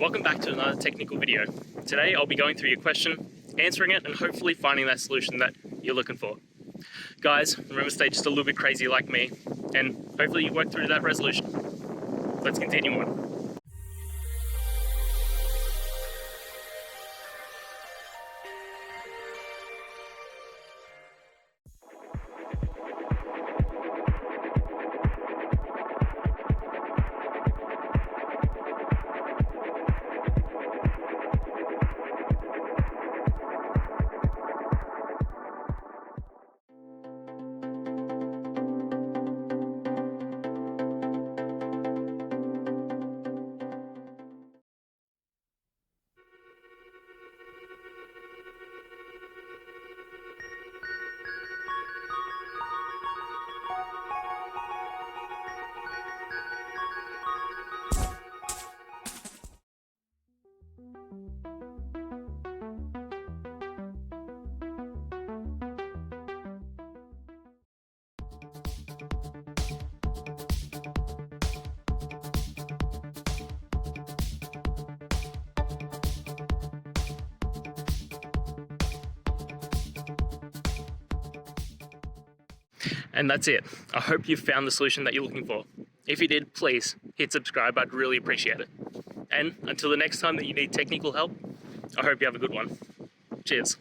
Welcome back to another technical video. Today I'll be going through your question, answering it, and hopefully finding that solution that you're looking for. Guys, remember to stay just a little bit crazy like me, and hopefully you work through that resolution. Let's continue on. And that's it. I hope you found the solution that you're looking for. If you did, please hit subscribe. I'd really appreciate it. And until the next time that you need technical help, I hope you have a good one. Cheers.